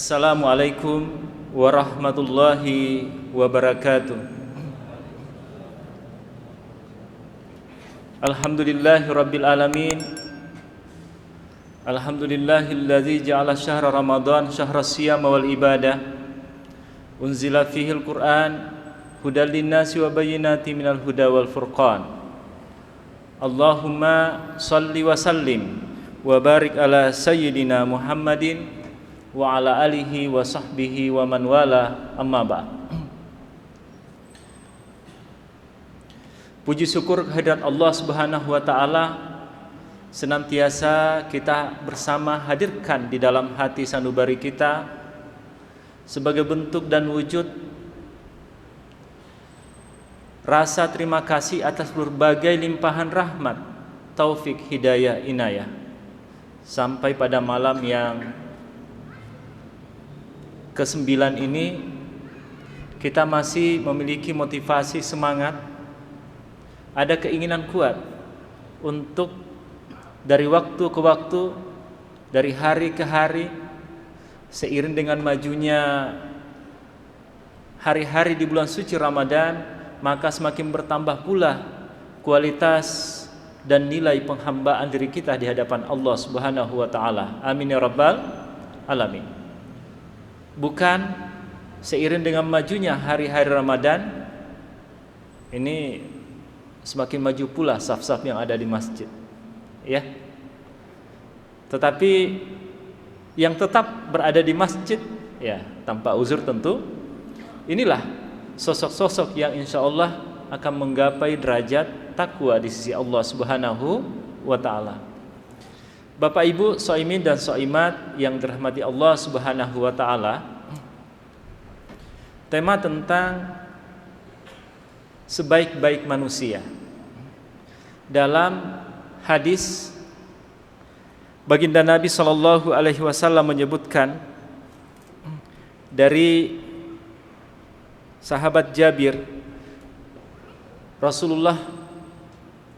Assalamualaikum warahmatullahi wabarakatuh. Alhamdulillahi rabbil alamin. Alhamdulillahilladzi ja'ala syahra Ramadan syahra siyam wal ibadah. Unzila fihi al-Qur'an hudal linnasi wa bayyinatin minal huda wal furqan. Allahumma salli wa sallim wa barik ala sayyidina Muhammadin wa ala alihi wa sahbihi wa man wala, amma ba'd. Puji syukur kehadirat Allah Subhanahu wa taala senantiasa kita bersama hadirkan di dalam hati sanubari kita sebagai bentuk dan wujud rasa terima kasih atas berbagai limpahan rahmat, taufik, hidayah, inayah, sampai pada malam yang ke-9 ini kita masih memiliki motivasi, semangat, ada keinginan kuat untuk dari waktu ke waktu, dari hari ke hari, seiring dengan majunya hari-hari di bulan suci Ramadan, maka semakin bertambah pula kualitas dan nilai penghambaan diri kita di hadapan Allah Subhanahu wa taala. Amin ya rabbal alamin. Bukan seiring dengan majunya hari-hari Ramadan ini semakin maju pula saf-saf yang ada di masjid, ya. Tetapi yang tetap berada di masjid, ya, tanpa uzur tentu, inilah sosok-sosok yang insya Allah akan menggapai derajat takwa di sisi Allah Subhanahu wa ta'ala. Bapak Ibu shaimin dan shaimat yang dirahmati Allah Subhanahu wa ta'ala, tema tentang sebaik-baik manusia. Dalam hadis baginda Nabi sallallahu alaihi wasallam menyebutkan dari sahabat Jabir, Rasulullah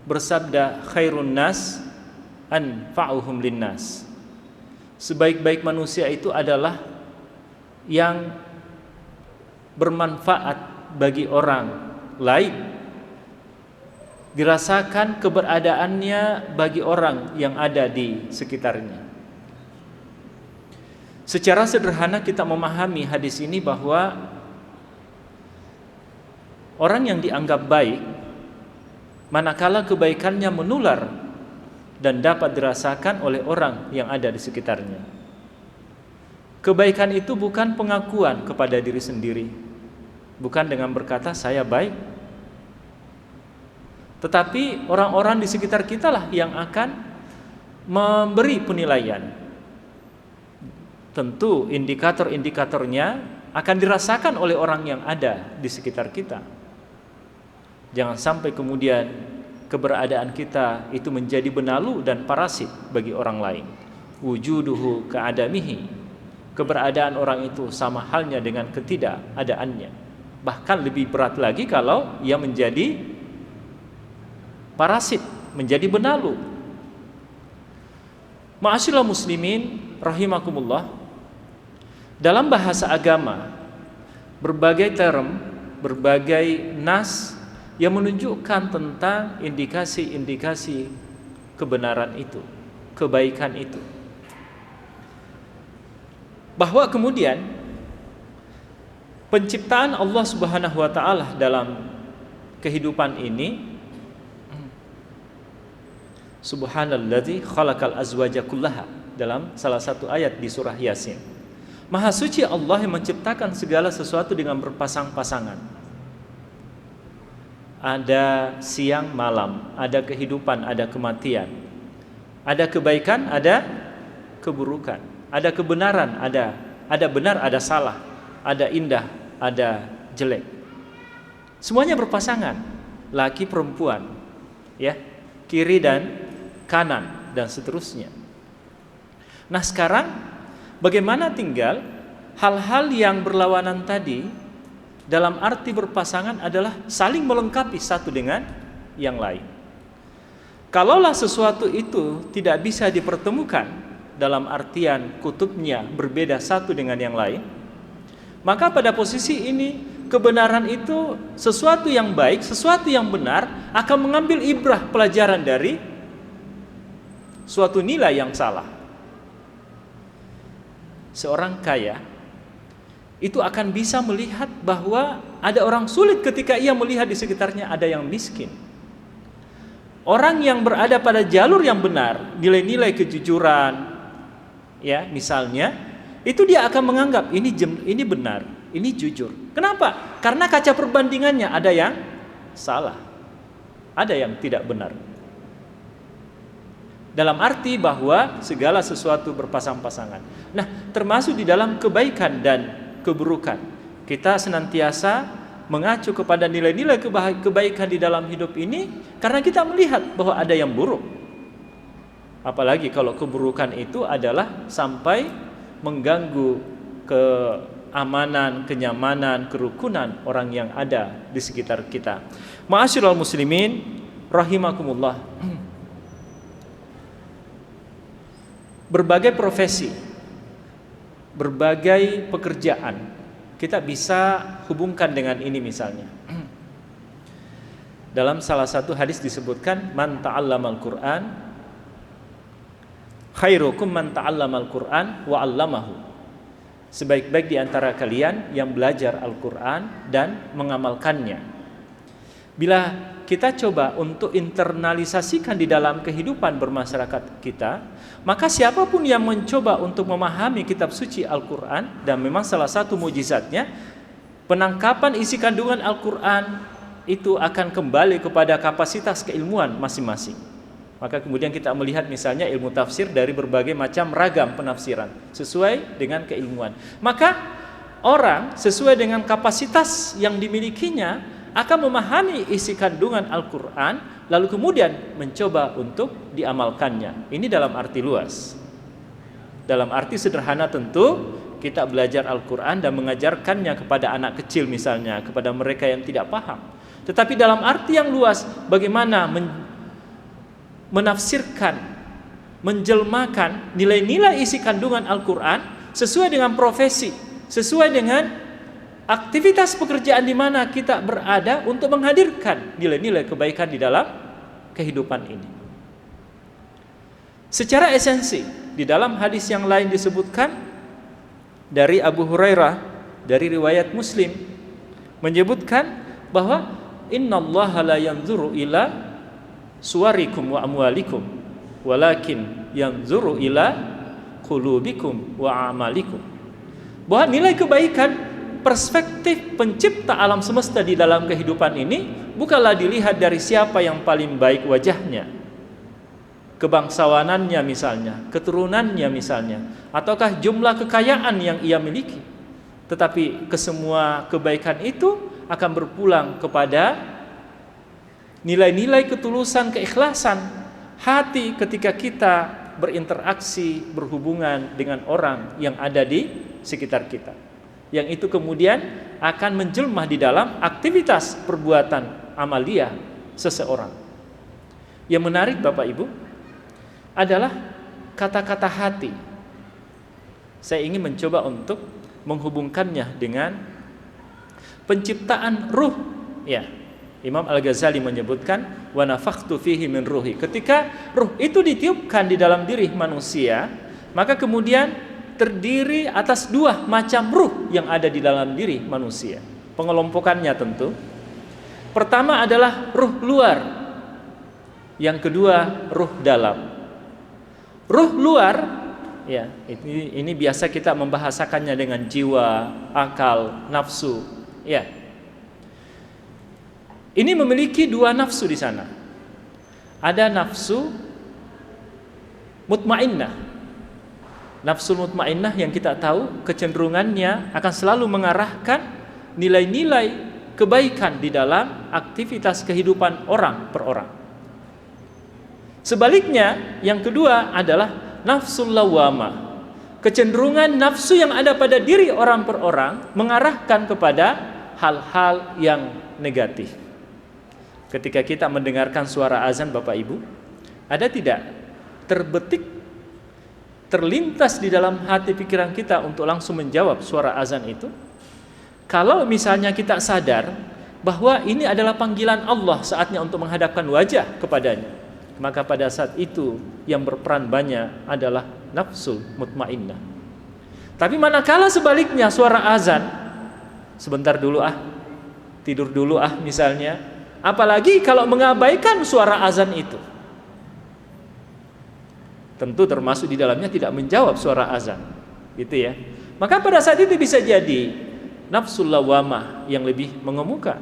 bersabda, khairun nas anfa'uhum linnas. Sebaik-baik manusia itu adalah yang bermanfaat bagi orang lain, dirasakan keberadaannya bagi orang yang ada di sekitarnya. Secara sederhana kita memahami hadis ini bahwa orang yang dianggap baik, manakala kebaikannya menular dan dapat dirasakan oleh orang yang ada di sekitarnya. Kebaikan itu bukan pengakuan kepada diri sendiri, bukan dengan berkata saya baik, tetapi orang-orang di sekitar kita lah yang akan memberi penilaian. Tentu indikator-indikatornya akan dirasakan oleh orang yang ada di sekitar kita. Jangan sampai kemudian keberadaan kita itu menjadi benalu dan parasit bagi orang lain. Wujuduhu ka'adamihi, keberadaan orang itu sama halnya dengan ketidakadaannya. Bahkan lebih berat lagi kalau ia menjadi parasit, menjadi benalu. Ma'asyiral muslimin rahimakumullah, dalam bahasa agama berbagai term, berbagai nas yang menunjukkan tentang indikasi-indikasi kebenaran itu, kebaikan itu. Bahwa kemudian penciptaan Allah Subhanahu wa taala dalam kehidupan ini, subhanalladzi khalaqal azwaja kullaha, dalam salah satu ayat di surah Yasin. Maha suci Allah yang menciptakan segala sesuatu dengan berpasang-pasangan. Ada siang malam, ada kehidupan, ada kematian, ada kebaikan, ada keburukan, ada kebenaran, ada benar, ada salah, ada indah, ada jelek. Semuanya berpasangan, laki perempuan, ya, kiri dan kanan dan seterusnya. Nah, sekarang bagaimana tinggal hal-hal yang berlawanan tadi? Dalam arti berpasangan adalah saling melengkapi satu dengan yang lain. Kalaulah sesuatu itu tidak bisa dipertemukan dalam artian kutubnya berbeda satu dengan yang lain, maka pada posisi ini kebenaran itu sesuatu yang baik, sesuatu yang benar akan mengambil ibrah pelajaran dari suatu nilai yang salah. Seorang kaya itu akan bisa melihat bahwa ada orang sulit ketika ia melihat di sekitarnya ada yang miskin. Orang yang berada pada jalur yang benar, nilai-nilai kejujuran, ya misalnya, itu dia akan menganggap ini benar, ini jujur. Kenapa? Karena kaca perbandingannya ada yang salah, ada yang tidak benar. Dalam arti bahwa segala sesuatu berpasang-pasangan. Nah, termasuk di dalam kebaikan dan keburukan. Kita senantiasa mengacu kepada nilai-nilai kebaikan di dalam hidup ini karena kita melihat bahwa ada yang buruk. Apalagi kalau keburukan itu adalah sampai mengganggu keamanan, kenyamanan, kerukunan orang yang ada di sekitar kita. Ma'asyiral muslimin rahimakumullah. Berbagai profesi, berbagai pekerjaan kita bisa hubungkan dengan ini misalnya. Dalam salah satu hadis disebutkan man ta'allamal Qur'an khairukum man ta'allamal Qur'an wa 'allamahu. Sebaik-baik di antara kalian yang belajar Al-Qur'an dan mengamalkannya. Bila kita coba untuk internalisasikan di dalam kehidupan bermasyarakat kita, maka siapapun yang mencoba untuk memahami kitab suci Al-Quran, dan memang salah satu mujizatnya penangkapan isi kandungan Al-Quran itu akan kembali kepada kapasitas keilmuan masing-masing. Maka kemudian kita melihat misalnya ilmu tafsir dari berbagai macam ragam penafsiran sesuai dengan keilmuan. Maka orang sesuai dengan kapasitas yang dimilikinya akan memahami isi kandungan Al-Quran, lalu kemudian mencoba untuk diamalkannya. Ini dalam arti luas. Dalam arti sederhana tentu, kita belajar Al-Quran dan mengajarkannya kepada anak kecil misalnya, kepada mereka yang tidak paham. Tetapi dalam arti yang luas, bagaimana menafsirkan, menjelmakan nilai-nilai isi kandungan Al-Quran sesuai dengan profesi, sesuai dengan aktivitas pekerjaan di mana kita berada untuk menghadirkan nilai-nilai kebaikan di dalam kehidupan ini. Secara esensi, di dalam hadis yang lain disebutkan dari Abu Hurairah dari riwayat Muslim menyebutkan bahwa innallaha la yanzuru ila suwarikum wa amwalikum walakin yanzuru ila qulubikum wa amalikum. Bahwa nilai kebaikan, perspektif pencipta alam semesta di dalam kehidupan ini bukanlah dilihat dari siapa yang paling baik wajahnya, kebangsawanannya misalnya, keturunannya misalnya, ataukah jumlah kekayaan yang ia miliki. Tetapi kesemua kebaikan itu akan berpulang kepada nilai-nilai ketulusan, keikhlasan hati ketika kita berinteraksi, berhubungan dengan orang yang ada di sekitar kita. Yang itu kemudian akan menjelma di dalam aktivitas perbuatan amalia seseorang. Yang menarik Bapak Ibu adalah kata-kata hati. Saya ingin mencoba untuk menghubungkannya dengan penciptaan ruh. Ya, Imam Al-Ghazali menyebutkan wa nafakhtu fihi min ruhi. Ketika ruh itu ditiupkan di dalam diri manusia, maka kemudian terdiri atas dua macam ruh yang ada di dalam diri manusia. Pengelompokannya tentu, pertama adalah ruh luar, yang kedua ruh dalam. Ruh luar, ya, ini biasa kita membahasakannya dengan jiwa, akal, nafsu, ya. Ini memiliki dua nafsu di sana. Ada nafsu mutmainnah. Nafsu mutmainnah yang kita tahu kecenderungannya akan selalu mengarahkan nilai-nilai kebaikan di dalam aktivitas kehidupan orang per orang. Sebaliknya, yang kedua adalah nafsul lawwamah. Kecenderungan nafsu yang ada pada diri orang per orang mengarahkan kepada hal-hal yang negatif. Ketika kita mendengarkan suara azan Bapak Ibu, ada tidak terbetik terlintas di dalam hati pikiran kita untuk langsung menjawab suara azan itu? Kalau misalnya kita sadar bahwa ini adalah panggilan Allah, saatnya untuk menghadapkan wajah kepadanya, maka pada saat itu yang berperan banyak adalah nafsul mutmainnah. Tapi manakala sebaliknya suara azan, sebentar dulu tidur dulu misalnya, apalagi kalau mengabaikan suara azan itu, tentu termasuk di dalamnya tidak menjawab suara azan, gitu ya. Maka pada saat itu bisa jadi nafsul lawamah yang lebih mengemuka.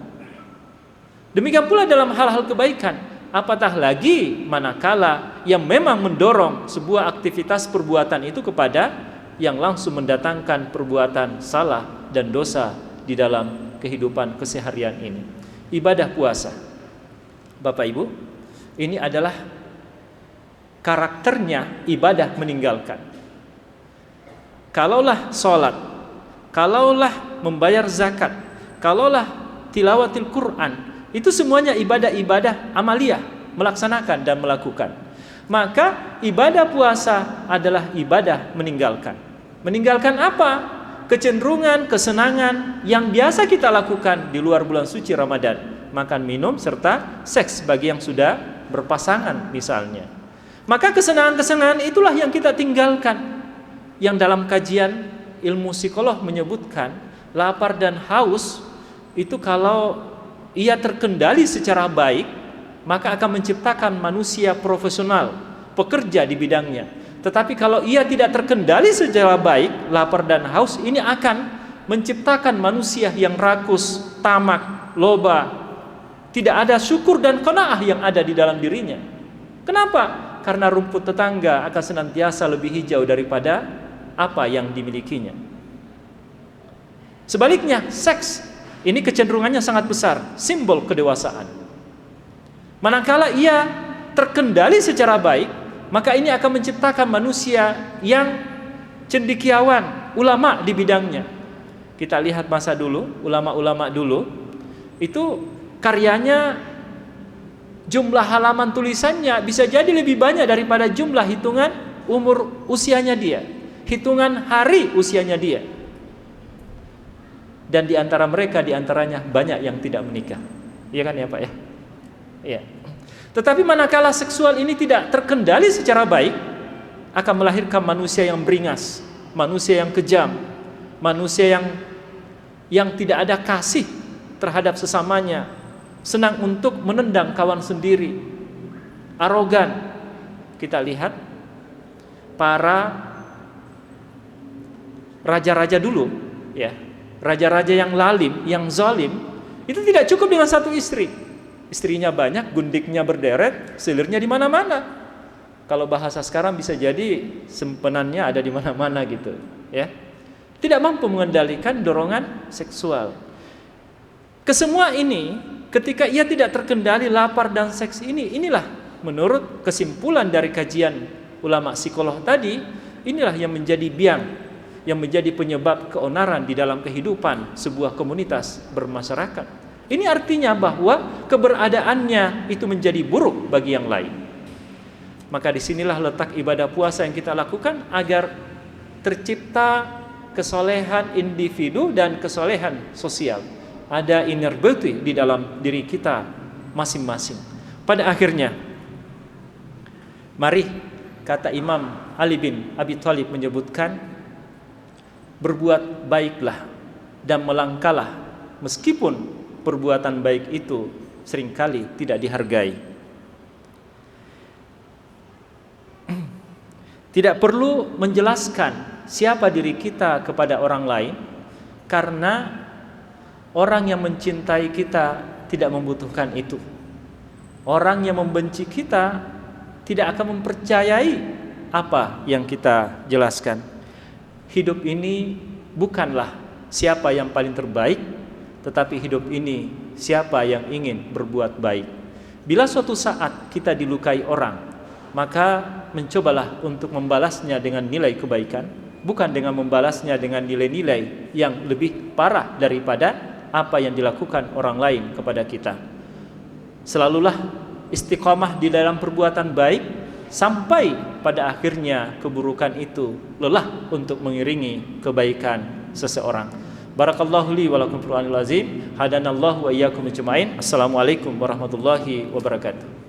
Demikian pula dalam hal-hal kebaikan, apatah lagi manakala yang memang mendorong sebuah aktivitas perbuatan itu kepada yang langsung mendatangkan perbuatan salah dan dosa di dalam kehidupan keseharian ini. Ibadah puasa, Bapak Ibu, ini adalah karakternya ibadah meninggalkan. Kalaulah sholat, kalaulah membayar zakat, kalaulah tilawatil Quran, itu semuanya ibadah-ibadah amaliyah, melaksanakan dan melakukan. Maka ibadah puasa adalah ibadah meninggalkan. Meninggalkan apa? Kecenderungan, kesenangan yang biasa kita lakukan di luar bulan suci Ramadan. Makan, minum, serta seks bagi yang sudah berpasangan misalnya. Maka kesenangan-kesenangan itulah yang kita tinggalkan. Yang dalam kajian ilmu psikolog menyebutkan, lapar dan haus itu kalau ia terkendali secara baik, maka akan menciptakan manusia profesional, pekerja di bidangnya. Tetapi kalau ia tidak terkendali secara baik, lapar dan haus, ini akan menciptakan manusia yang rakus, tamak, loba, tidak ada syukur dan qanaah yang ada di dalam dirinya. Kenapa? Karena rumput tetangga akan senantiasa lebih hijau daripada apa yang dimilikinya. Sebaliknya, seks ini kecenderungannya sangat besar, simbol kedewasaan. Manakala ia terkendali secara baik, maka ini akan menciptakan manusia yang cendekiawan, ulama di bidangnya. Kita lihat masa dulu, ulama-ulama dulu, itu karyanya, jumlah halaman tulisannya bisa jadi lebih banyak daripada jumlah hitungan umur usianya dia, hitungan hari usianya dia. Dan di antara mereka, di antaranya banyak yang tidak menikah. Iya kan ya Pak ya? Iya. Tetapi manakala seksual ini tidak terkendali secara baik, akan melahirkan manusia yang beringas, manusia yang kejam, manusia yang tidak ada kasih terhadap sesamanya, senang untuk menendang kawan sendiri, arogan. Kita lihat para raja-raja dulu, ya, raja-raja yang lalim, yang zalim, itu tidak cukup dengan satu istri. Istrinya banyak, gundiknya berderet, selirnya di mana-mana. Kalau bahasa sekarang bisa jadi sempenannya ada di mana-mana gitu, ya. Tidak mampu mengendalikan dorongan seksual. Kesemua ini, ketika ia tidak terkendali lapar dan seks ini, inilah menurut kesimpulan dari kajian ulama psikolog tadi, inilah yang menjadi biang, yang menjadi penyebab keonaran di dalam kehidupan sebuah komunitas bermasyarakat. Ini artinya bahwa keberadaannya itu menjadi buruk bagi yang lain. Maka disinilah letak ibadah puasa yang kita lakukan agar tercipta kesolehan individu dan kesolehan sosial. Ada inner beauty di dalam diri kita masing-masing. Pada akhirnya, mari, kata Imam Ali bin Abi Thalib menyebutkan, berbuat baiklah dan melangkahlah meskipun perbuatan baik itu seringkali tidak dihargai. Tidak perlu menjelaskan siapa diri kita kepada orang lain, karena orang yang mencintai kita tidak membutuhkan itu. Orang yang membenci kita tidak akan mempercayai apa yang kita jelaskan. Hidup ini bukanlah siapa yang paling terbaik, tetapi hidup ini siapa yang ingin berbuat baik. Bila suatu saat kita dilukai orang, maka mencobalah untuk membalasnya dengan nilai kebaikan, bukan dengan membalasnya dengan nilai-nilai yang lebih parah daripada apa yang dilakukan orang lain kepada kita. Selalulah istiqamah di dalam perbuatan baik, sampai pada akhirnya keburukan itu lelah untuk mengiringi kebaikan seseorang. Barakallahu li wa lakum fil Qur'anil azim. Hadanallahu wa iyyakum ajmain. Assalamualaikum warahmatullahi wabarakatuh.